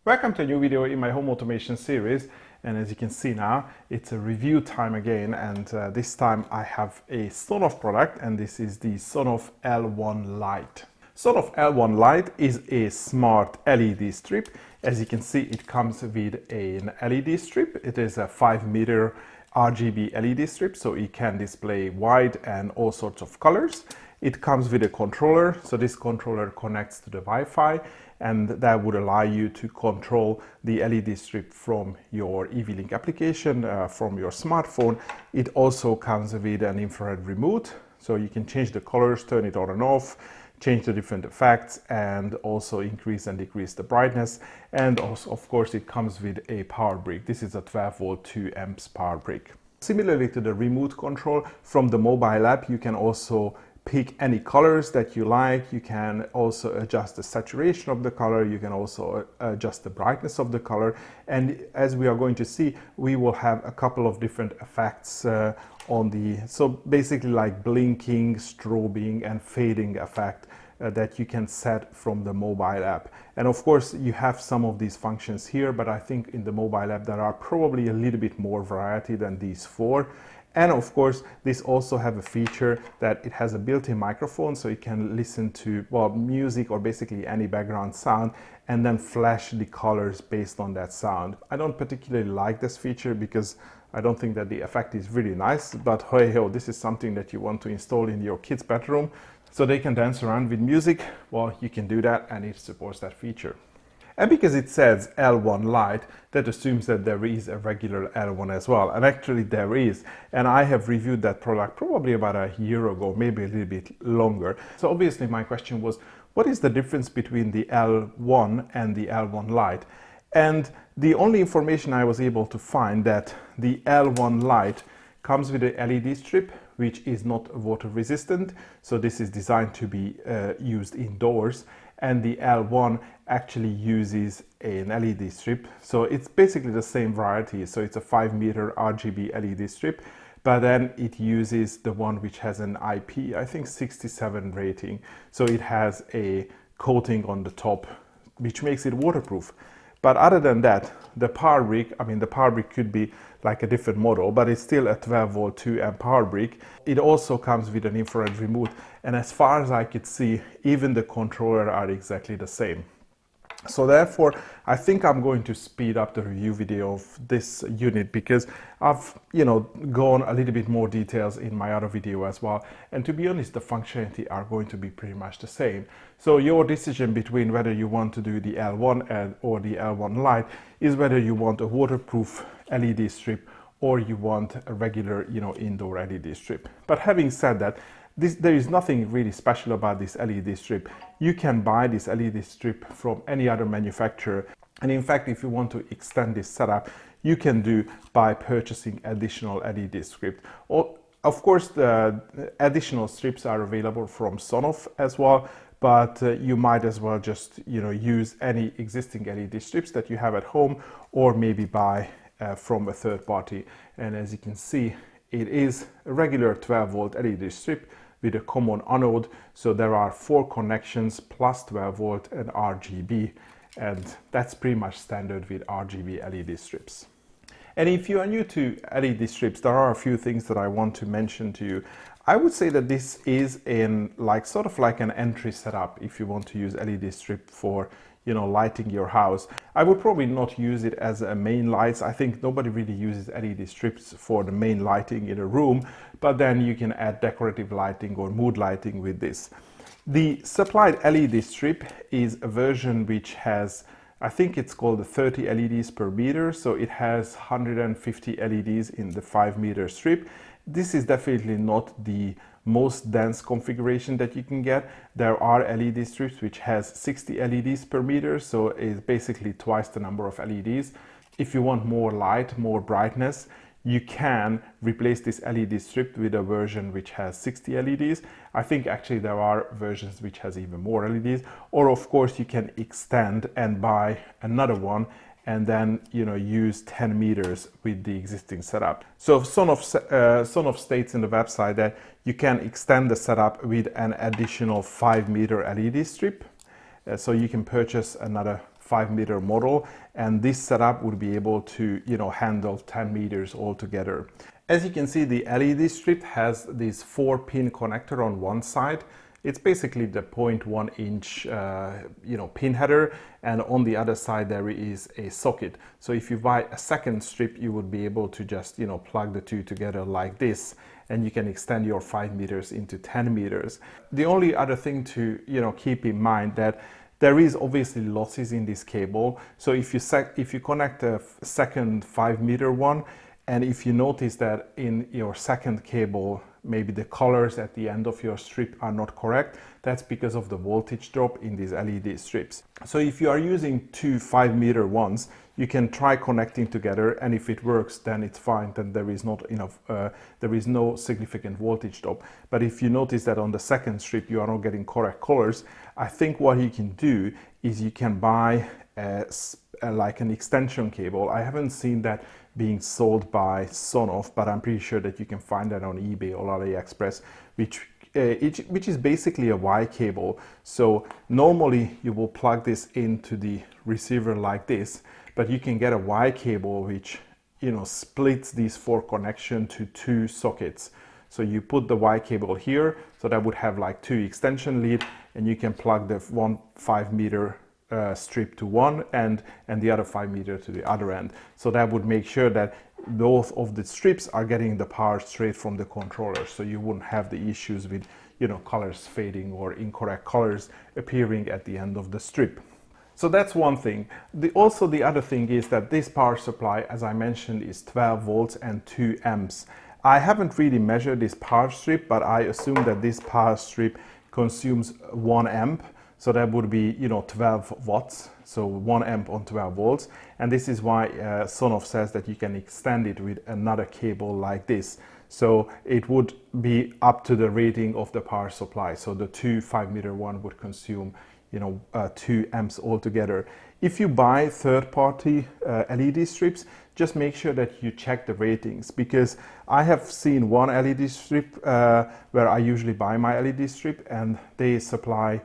Welcome to a new video in my home automation series, and as you can see now it's a review time again, and this time I have a Sonoff product, and this is the Sonoff L1 Lite. Sonoff L1 Lite is a smart LED strip. As you can see, it comes with an LED strip. It is a 5-meter RGB LED strip, so it can display white and all sorts of colors. It comes with a controller, so this controller connects to the Wi-Fi, and that would allow you to control the LED strip from your EV-Link application, from your smartphone. It also comes with an infrared remote, so you can change the colors, turn it on and off, change the different effects, and also increase and decrease the brightness. And also, of course, it comes with a power brick. This is a 12-volt 2 amps power brick. Similarly to the remote control from the mobile app, you can also pick any colors that you like. You can also adjust the saturation of the color. You can also adjust the brightness of the color. And as we are going to see, we will have a couple of different effects so basically like blinking, strobing, and fading effect that you can set from the mobile app. And of course, you have some of these functions here, but I think in the mobile app there are probably a little bit more variety than these four. And of course, this also have a feature that it has a built-in microphone, so you can listen to, well, music or basically any background sound, and then flash the colors based on that sound. I don't particularly like this feature because I don't think that the effect is really nice, but hey ho, this is something that you want to install in your kids' bedroom so they can dance around with music. Well, you can do that, and it supports that feature. And because it says L1 Lite, that assumes that there is a regular L1 as well. And actually there is. And I have reviewed that product probably about a year ago, maybe a little bit longer. So obviously my question was, what is the difference between the L1 and the L1 Lite? And the only information I was able to find that the L1 Lite comes with a LED strip, which is not water resistant. So this is designed to be used indoors. And the L1 actually uses an LED strip. So it's basically the same variety. So it's a 5-meter RGB LED strip, but then it uses the one which has an IP, I think 67 rating. So it has a coating on the top, which makes it waterproof. But other than that, the power brick, the power brick could be like a different model, but it's still a 12-volt 2 amp power brick. It also comes with an infrared remote. And as far as I could see, even the controller are exactly the same. So therefore, I think I'm going to speed up the review video of this unit because I've, gone a little bit more details in my other video as well. And to be honest, the functionality are going to be pretty much the same. So your decision between whether you want to do the L1 or the L1 Lite is whether you want a waterproof LED strip or you want a regular, indoor LED strip. But having said that, there is nothing really special about this LED strip. You can buy this LED strip from any other manufacturer. And in fact, if you want to extend this setup, you can do by purchasing additional LED strip. Of course, the additional strips are available from Sonoff as well, but you might as well just use any existing LED strips that you have at home, or maybe buy from a third party. And as you can see, it is a regular 12-volt LED strip with a common anode. So there are 4 connections plus 12-volt and RGB, and that's pretty much standard with RGB LED strips. And if you are new to LED strips, there are a few things that I want to mention to you. I would say that this is sort of like an entry setup if you want to use LED strip for lighting your house. I would probably not use it as a main light. I think nobody really uses LED strips for the main lighting in a room, but then you can add decorative lighting or mood lighting with this. The supplied LED strip is a version which has, I think it's called the 30 LEDs per meter, so it has 150 LEDs in the 5-meter strip. This is definitely not the most dense configuration that you can get. There are LED strips which has 60 LEDs per meter, so it's basically twice the number of LEDs. If you want more light, more brightness, you can replace this LED strip with a version which has 60 LEDs. I think actually there are versions which has even more LEDs, or of course you can extend and buy another one and then use 10 meters with the existing setup. So Sonoff states in the website that you can extend the setup with an additional 5-meter LED strip. So you can purchase another 5-meter model, and this setup would be able to, handle 10 meters altogether. As you can see, the LED strip has this 4-pin connector on one side. It's basically the 0.1 inch pin header, and on the other side there is a socket. So if you buy a second strip, you would be able to just plug the two together like this, and you can extend your 5 meters into 10 meters. The only other thing to keep in mind that there is obviously losses in this cable. So if you connect a second 5-meter one, and if you notice that in your second cable, maybe the colors at the end of your strip are not correct, that's because of the voltage drop in these LED strips. So if you are using two 5-meter ones, you can try connecting together, and if it works, then it's fine, then there is not enough, there is no significant voltage drop. But if you notice that on the second strip you are not getting correct colors, I think what you can do is you can buy like an extension cable. I haven't seen that being sold by Sonoff, but I'm pretty sure that you can find that on eBay or AliExpress, which is basically a Y cable. So normally you will plug this into the receiver like this, but you can get a Y cable which splits these 4 connections to 2 sockets. So you put the Y cable here, so that would have like 2 extension lead, and you can plug the one 5-meter strip to one end and the other 5-meter to the other end. So that would make sure that both of the strips are getting the power straight from the controller, so you wouldn't have the issues with colors fading or incorrect colors appearing at the end of the strip. So that's one thing. Also the other thing is that this power supply, as I mentioned, is 12 volts and 2 amps. I haven't really measured this power strip, but I assume that this power strip consumes 1 amp. So that would be 12 watts, so 1 amp on 12 volts. And this is why Sonoff says that you can extend it with another cable like this. So it would be up to the rating of the power supply. So the two 5-meter one would consume 2 amps altogether. If you buy third-party LED strips, just make sure that you check the ratings, because I have seen one LED strip where I usually buy my LED strip, and they supply,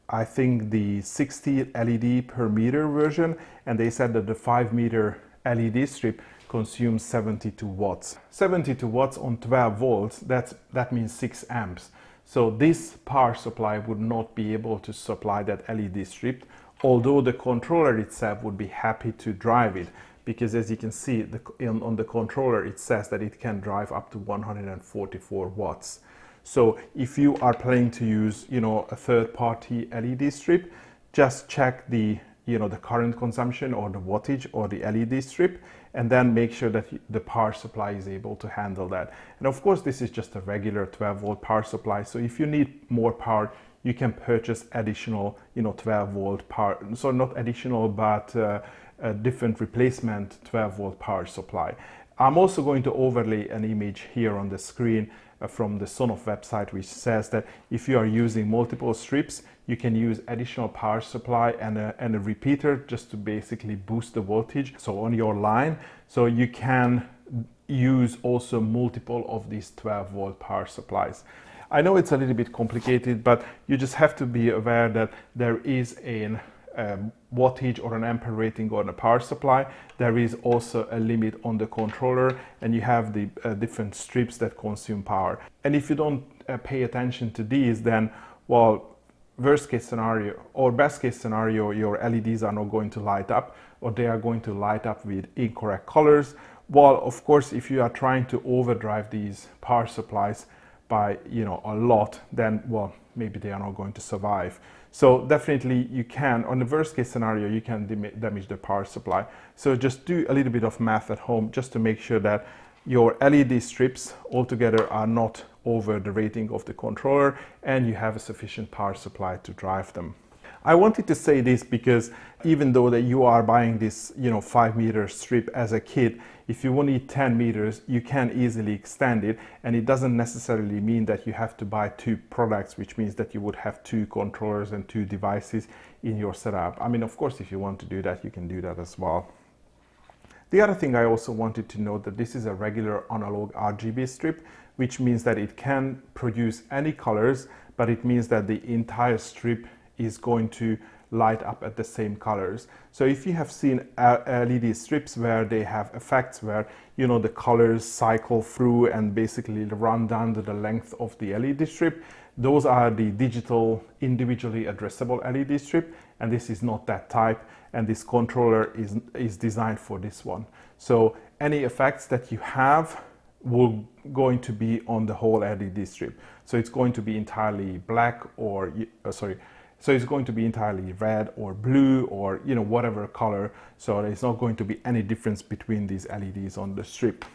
I think, the 60 LED per meter version, and they said that the 5-meter LED strip consumes 72 watts. 72 watts on 12 volts, that means 6 amps. So this power supply would not be able to supply that LED strip, although the controller itself would be happy to drive it, because as you can see on the controller it says that it can drive up to 144 watts. So if you are planning to use a third-party LED strip, just check the the current consumption or the wattage or the LED strip, and then make sure that the power supply is able to handle that. And of course this is just a regular 12-volt power supply, so if you need more power you can purchase additional 12-volt power, so not additional but a different replacement 12-volt power supply. I'm also going to overlay an image here on the screen from the Sonoff website, which says that if you are using multiple strips, you can use additional power supply and a repeater just to basically boost the voltage. So on your line, so you can use also multiple of these 12-volt power supplies. I know it's a little bit complicated, but you just have to be aware that there is a wattage or an ampere rating on a power supply. There is also a limit on the controller, and you have the different strips that consume power. And if you don't pay attention to these, then, well, worst case scenario or best case scenario, your LEDs are not going to light up, or they are going to light up with incorrect colors. Well, of course, if you are trying to overdrive these power supplies by a lot, then, well, maybe they are not going to survive. So definitely you can, on the worst case scenario, you can damage the power supply. So just do a little bit of math at home just to make sure that your LED strips altogether are not over the rating of the controller and you have a sufficient power supply to drive them. I wanted to say this because even though that you are buying this 5-meter strip as a kit, if you only need 10 meters, you can easily extend it, and it doesn't necessarily mean that you have to buy 2 products, which means that you would have 2 controllers and 2 devices in your setup. I mean, of course, if you want to do that, you can do that as well. The other thing I also wanted to note that this is a regular analog RGB strip, which means that it can produce any colors, but it means that the entire strip is going to light up at the same colors. So if you have seen LED strips where they have effects where, you know, the colors cycle through and basically run down to the length of the LED strip, those are the digital individually addressable LED strip, and this is not that type, and this controller is designed for this one. So any effects that you have will going to be on the whole LED strip. So it's going to be entirely black or so it's going to be entirely red or blue or, you know, whatever color. So there's not going to be any difference between these LEDs on the strip.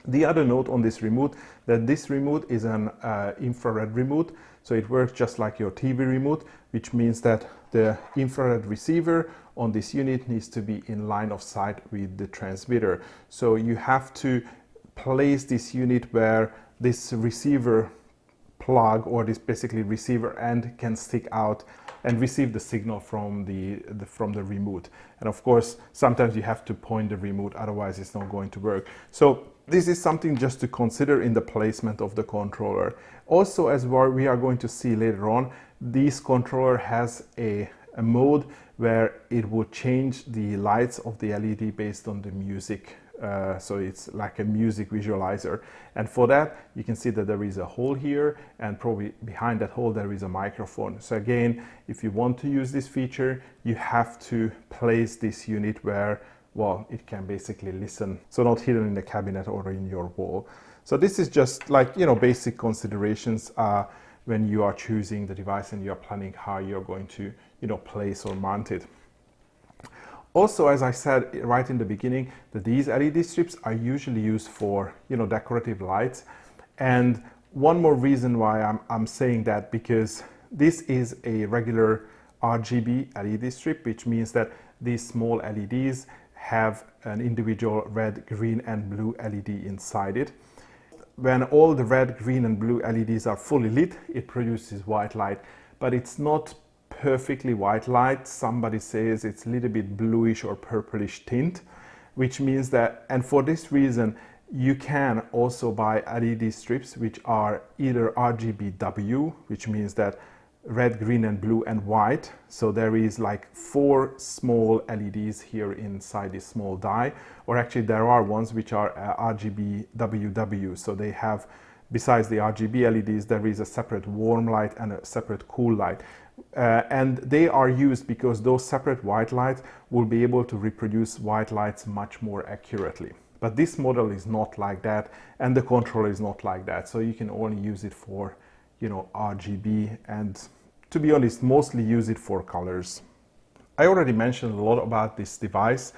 The other note on this remote, that this remote is an infrared remote, so it works just like your TV remote, which means that the infrared receiver on this unit needs to be in line of sight with the transmitter. So you have to place this unit where this receiver plug, or this basically receiver end, can stick out and receive the signal from the remote. And of course, sometimes you have to point the remote, otherwise it's not going to work. So this is something just to consider in the placement of the controller. Also, as we are going to see later on, this controller has a mode where it will change the lights of the LED based on the music. So it's like a music visualizer, and for that you can see that there is a hole here, and probably behind that hole there is a microphone. So again, if you want to use this feature, you have to place this unit where, well, it can basically listen, so not hidden in the cabinet or in your wall. So this is just like, you know, basic considerations when you are choosing the device and you are planning how you're going to, you know, place or mount it. Also, as I said right in the beginning, that these LED strips are usually used for, you know, decorative lights. And one more reason why I'm saying that, because this is a regular RGB LED strip, which means that these small LEDs have an individual red, green and blue LED inside it. When all the red, green and blue LEDs are fully lit, it produces white light, but it's not perfectly white light. Somebody says it's a little bit bluish or purplish tint, which means that, and for this reason, you can also buy LED strips which are either RGBW, which means that red, green and blue and white. So there is like 4 small LEDs here inside this small die, or actually there are ones which are RGBWW. So they have, besides the RGB LEDs, there is a separate warm light and a separate cool light. And they are used because those separate white lights will be able to reproduce white lights much more accurately. But this model is not like that, and the controller is not like that. So you can only use it for, you know, RGB, and to be honest, mostly use it for colors. I already mentioned a lot about this device,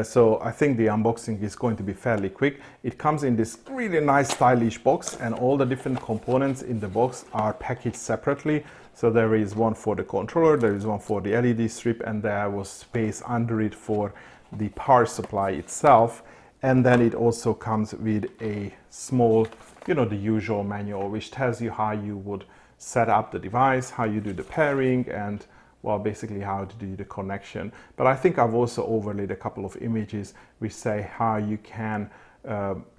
so I think the unboxing is going to be fairly quick. It comes in this really nice stylish box, and all the different components in the box are packaged separately. So there is one for the controller, there is one for the LED strip, and there was space under it for the power supply itself. And then it also comes with a small, you know, the usual manual, which tells you how you would set up the device, how you do the pairing, and, well, basically how to do the connection. But I think I've also overlaid a couple of images which say how you can,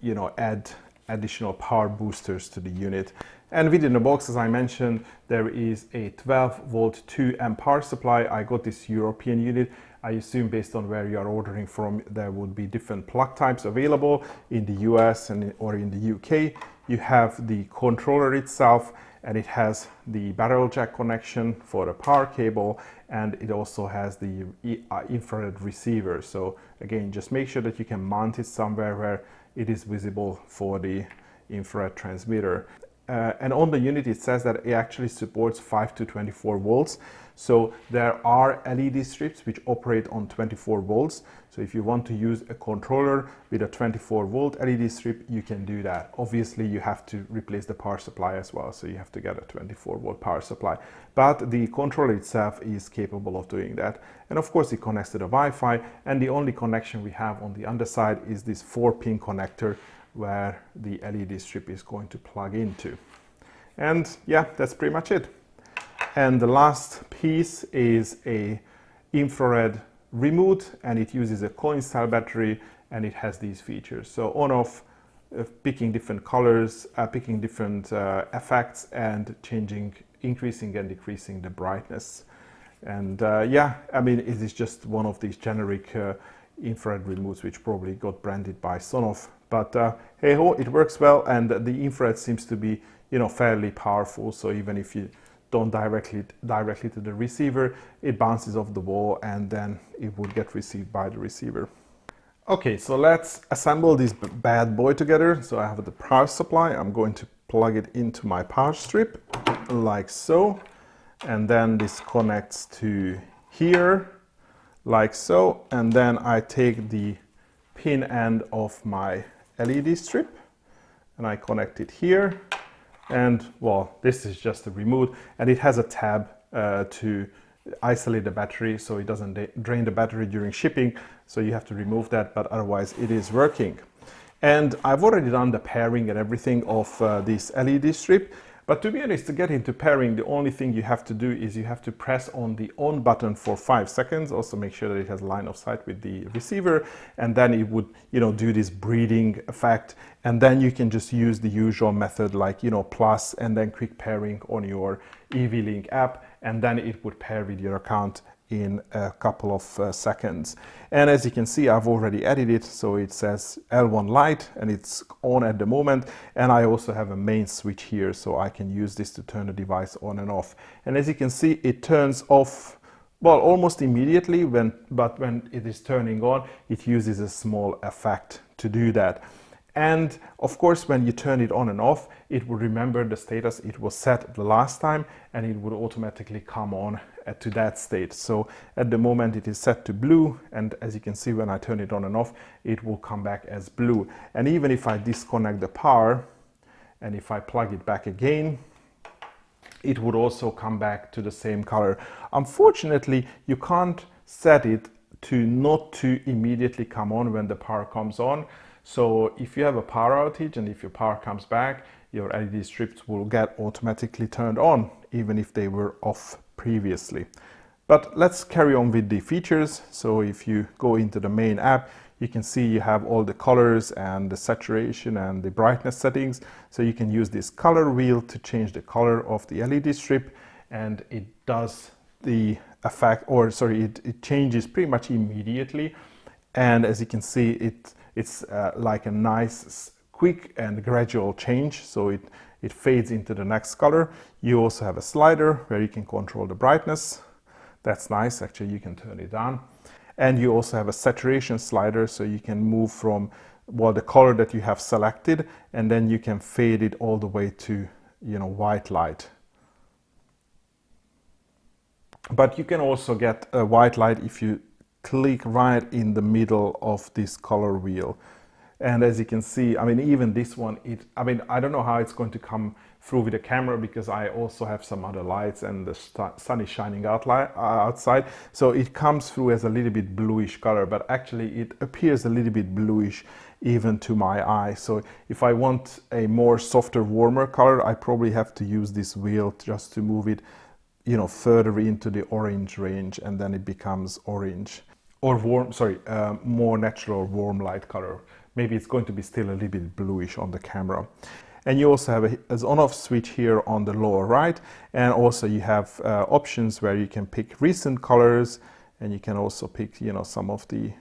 you know, add additional power boosters to the unit. And within the box, as I mentioned, there is a 12-volt 2-amp power supply. I got this European unit. I assume based on where you are ordering from, there would be different plug types available in the US or in the UK. You have the controller itself, and it has the barrel jack connection for the power cable, and it also has the infrared receiver. So again, just make sure that you can mount it somewhere where it is visible for the infrared transmitter. And on the unit, it says that it actually supports 5 to 24 volts. So there are LED strips which operate on 24 volts. So if you want to use a controller with a 24 volt LED strip, you can do that. Obviously, you have to replace the power supply as well. So you have to get a 24 volt power supply. But the controller itself is capable of doing that. And of course, it connects to the Wi-Fi. And the only connection we have on the underside is this 4-pin connector where the LED strip is going to plug into. And yeah, that's pretty much it. And the last piece is a infrared remote, and it uses a coin cell battery, and it has these features. So on off, picking different colors, picking different effects, and changing, increasing and decreasing the brightness. And yeah, I mean, it is just one of these generic infrared remotes which probably got branded by Sonoff. But hey ho, it works well, and the infrared seems to be, you know, fairly powerful. So even if you don't directly to the receiver, it bounces off the wall and then it would get received by the receiver. Okay, so let's assemble this bad boy together. So I have the power supply. I'm going to plug it into my power strip like so, and then this connects to here like so, and then I take the pin end of my LED strip and I connect it here. And well, this is just a remote, and it has a tab to isolate the battery so it doesn't drain the battery during shipping. So you have to remove that, but otherwise it is working. And I've already done the pairing and everything of this LED strip. But to be honest, to get into pairing, the only thing you have to do is you have to press on the on button for 5 seconds. Also make sure that it has line of sight with the receiver, and then it would, you know, do this breathing effect. And then you can just use the usual method, like, you know, plus and then quick pairing on your EV-Link app, and then it would pair with your account in a couple of seconds. And as you can see, I've already added it, so it says L1 Lite and it's on at the moment. And I also have a main switch here, so I can use this to turn the device on and off. And as you can see, it turns off, well, almost immediately, but when it is turning on, it uses a small effect to do that. And of course, when you turn it on and off, it will remember the status it was set the last time, and it would automatically come on to that state. So at the moment it is set to blue, and as you can see, when I turn it on and off, it will come back as blue. And even if I disconnect the power and if I plug it back again, it would also come back to the same color. Unfortunately, you can't set it to not to immediately come on when the power comes on. So if you have a power outage and if your power comes back, your LED strips will get automatically turned on, even if they were off previously. But let's carry on with the features. So if you go into the main app, you can see you have all the colors and the saturation and the brightness settings. So you can use this color wheel to change the color of the LED strip, and it does the effect, or sorry, it changes pretty much immediately. And as you can see, it's like a nice, quick and gradual change. So it fades into the next color. You also have a slider where you can control the brightness. That's nice. Actually, you can turn it down. And you also have a saturation slider, so you can move from, well, the color that you have selected, and then you can fade it all the way to, you know, white light. But you can also get a white light if you click right in the middle of this color wheel. And as you can see, I mean, even this one, I don't know how it's going to come through with the camera, because I also have some other lights and the sun is shining outside. So it comes through as a little bit bluish color, but actually it appears a little bit bluish even to my eye. So if I want a more softer, warmer color, I probably have to use this wheel just to move it, you know, further into the orange range, and then it becomes orange. Or warm, sorry, more natural warm light color. Maybe it's going to be still a little bit bluish on the camera. And you also have a on-off switch here on the lower right, and also you have options where you can pick recent colors, and you can also pick, you know, some of the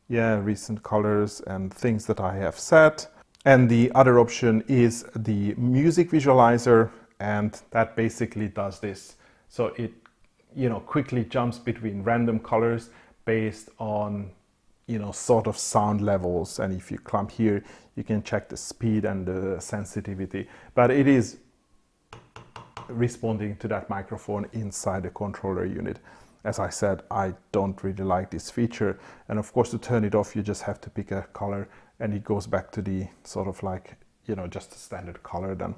recent colors and things that I have set. And the other option is the music visualizer, and that basically does this. So it, you know, quickly jumps between random colors based on, you know, sort of sound levels. And if you clamp here, you can check the speed and the sensitivity, but it is responding to that microphone inside the controller unit. As I said, I don't really like this feature. And of course, to turn it off, you just have to pick a color and it goes back to the sort of like, you know, just a standard color then.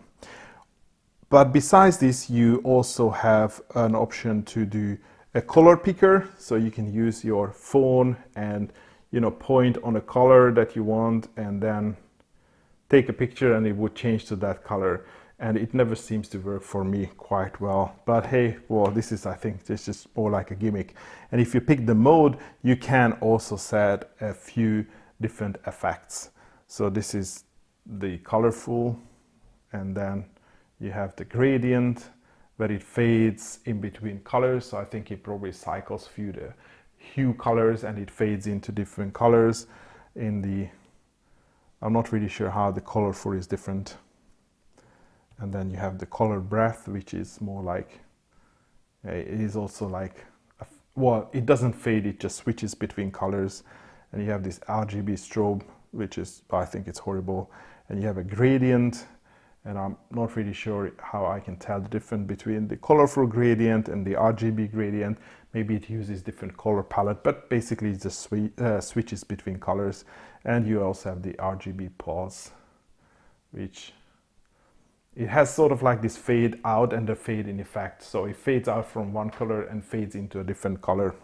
But besides this, you also have an option to do a color picker. So you can use your phone and, you know, point on a color that you want and then take a picture and it would change to that color. And it never seems to work for me quite well. But hey, well, this is, I think, this is more like a gimmick. And if you pick the mode, you can also set a few different effects. So this is the colorful, and then you have the gradient, where it fades in between colors. So I think it probably cycles through the hue colors and it fades into different colors in the, I'm not really sure how the colorful is different. And then you have the color breadth, which is more like, it is also like, well, it doesn't fade, it just switches between colors. And you have this RGB strobe, which is, I think it's horrible. And you have a gradient, and I'm not really sure how I can tell the difference between the colorful gradient and the RGB gradient. Maybe it uses different color palette, but basically it just switches between colors. And you also have the RGB pulse, which it has sort of like this fade out and the fade in effect. So it fades out from one color and fades into a different color.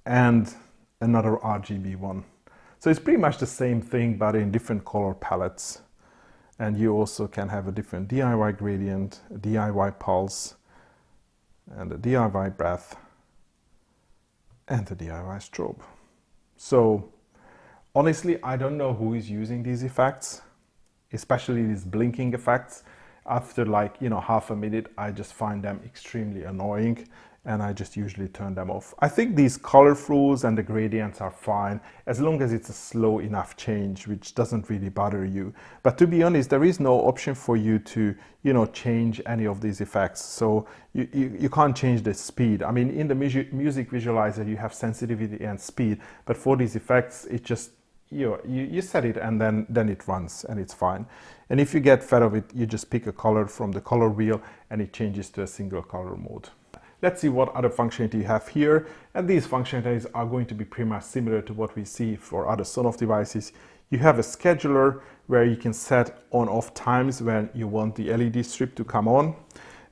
And another RGB one. So it's pretty much the same thing, but in different color palettes. And you also can have a different DIY gradient, a DIY pulse, and a DIY breath, and a DIY strobe. So honestly, I don't know who is using these effects, especially these blinking effects. After like, half a minute, I just find them extremely annoying and I just usually turn them off. I think these colorfuls and the gradients are fine as long as it's a slow enough change, which doesn't really bother you. But to be honest, there is no option for you to, change any of these effects. So you can't change the speed. I mean, in the music visualizer, you have sensitivity and speed, but for these effects, it just, you set it and then it runs and it's fine. And if you get fed of it, you just pick a color from the color wheel and it changes to a single color mode. Let's see what other functionality you have here. And these functionalities are going to be pretty much similar to what we see for other Sonoff devices. You have a scheduler where you can set on/off times when you want the LED strip to come on.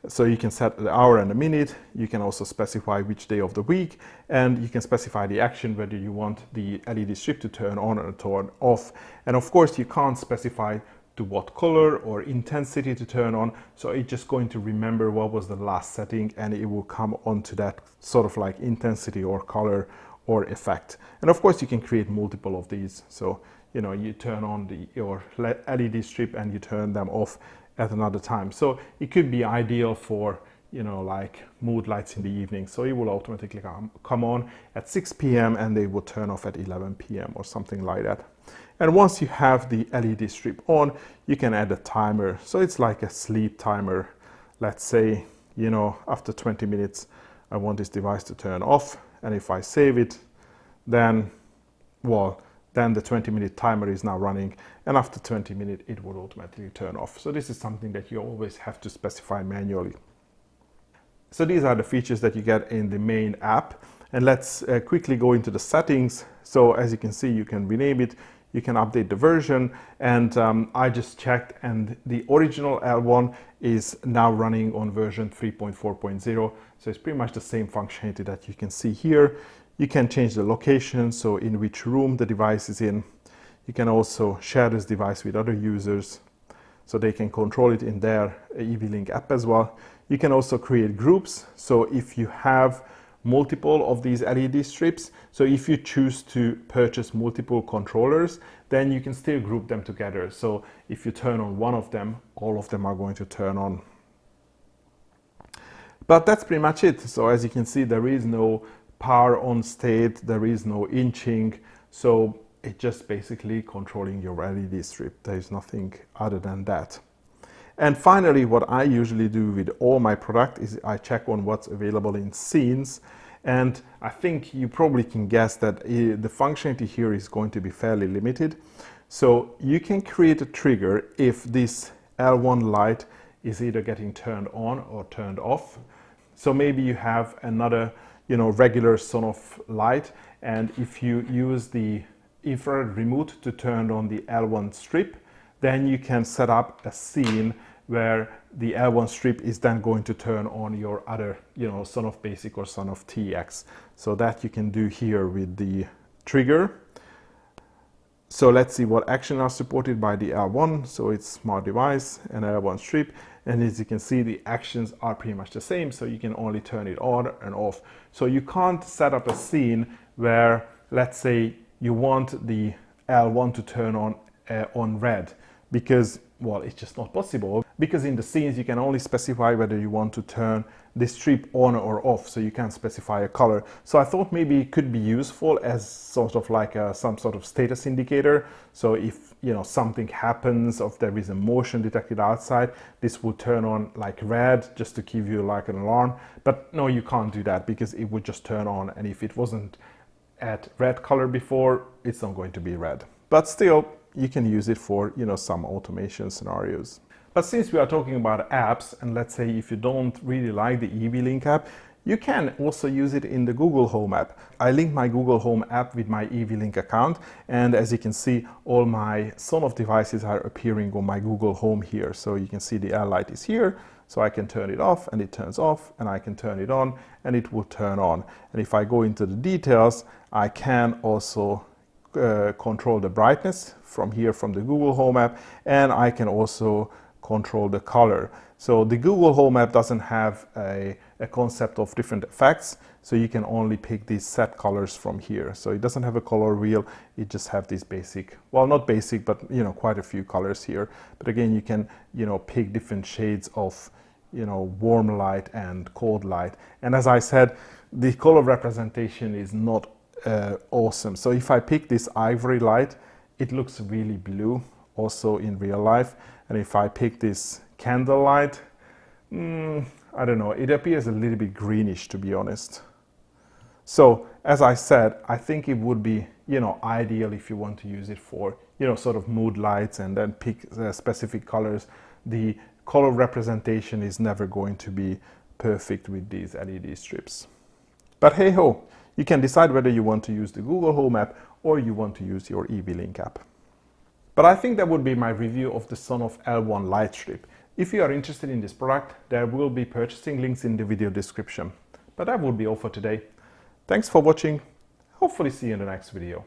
So you can set the hour and the minute. You can also specify which day of the week, and you can specify the action, whether you want the LED strip to turn on or turn off. And of course, you can't specify to what color or intensity to turn on. So it's just going to remember what was the last setting and it will come onto that sort of like intensity or color or effect. And of course, you can create multiple of these. So, you turn on your LED strip and you turn them off at another time. So it could be ideal for, like mood lights in the evening. So it will automatically come on at 6 p.m. and they will turn off at 11 p.m. or something like that. And once you have the LED strip on, you can add a timer. So it's like a sleep timer. Let's say, after 20 minutes, I want this device to turn off. And if I save it, then the 20-minute timer is now running. And after 20 minutes, it will automatically turn off. So this is something that you always have to specify manually. So these are the features that you get in the main app. And let's quickly go into the settings. So as you can see, you can rename it. You can update the version, and I just checked, and the original L1 is now running on version 3.4.0, so it's pretty much the same functionality that you can see here. You can change the location, so in which room the device is in. You can also share this device with other users, so they can control it in their EV-Link app as well. You can also create groups, so if you have multiple of these LED strips. So if you choose to purchase multiple controllers, then you can still group them together. So if you turn on one of them, all of them are going to turn on. But that's pretty much it. So as you can see, there is no power on state, there is no inching. So it's just basically controlling your LED strip. There is nothing other than that. And finally, what I usually do with all my product is I check on what's available in scenes. And I think you probably can guess that the functionality here is going to be fairly limited. So you can create a trigger if this L1 Lite is either getting turned on or turned off. So maybe you have another, regular Sonoff Lite, and if you use the infrared remote to turn on the L1 strip, then you can set up a scene where the L1 strip is then going to turn on your other, Sonoff Basic or Sonoff TX. So that you can do here with the trigger. So let's see what actions are supported by the L1. So it's smart device and L1 strip. And as you can see, the actions are pretty much the same. So you can only turn it on and off. So you can't set up a scene where, let's say, you want the L1 to turn on red, because well, it's just not possible, because in the scenes you can only specify whether you want to turn this strip on or off, so you can't specify a color. So I thought maybe it could be useful as sort of like some sort of status indicator. So if something happens, or if there is a motion detected outside, this would turn on like red, just to give you like an alarm. But no, you can't do that, because it would just turn on, and if it wasn't at red color before, it's not going to be red. But still, you can use it for some automation scenarios. But since we are talking about apps, and let's say if you don't really like the EV-Link app, you can also use it in the Google Home app. I linked my Google Home app with my EV-Link account, and as you can see, all my Sonoff devices are appearing on my Google Home here. So you can see the L light is here, so I can turn it off and it turns off, and I can turn it on and it will turn on. And if I go into the details, I can also control the brightness from here from the Google Home app, and I can also control the color. So the Google Home app doesn't have a concept of different effects, so you can only pick these set colors from here. So it doesn't have a color wheel, it just have these basic, well, not basic, but quite a few colors here. But again, you can pick different shades of warm light and cold light. And as I said, the color representation is not awesome. So if I pick this ivory light, it looks really blue also in real life. And if I pick this candle light, I don't know, it appears a little bit greenish, to be honest. So as I said, I think it would be ideal if you want to use it for sort of mood lights and then pick specific colors. The color representation is never going to be perfect with these LED strips. But hey ho, you can decide whether you want to use the Google Home app or you want to use your EV-Link app. But I think that would be my review of the Sonoff L1 Lite strip. If you are interested in this product, there will be purchasing links in the video description. But that would be all for today. Thanks for watching. Hopefully see you in the next video.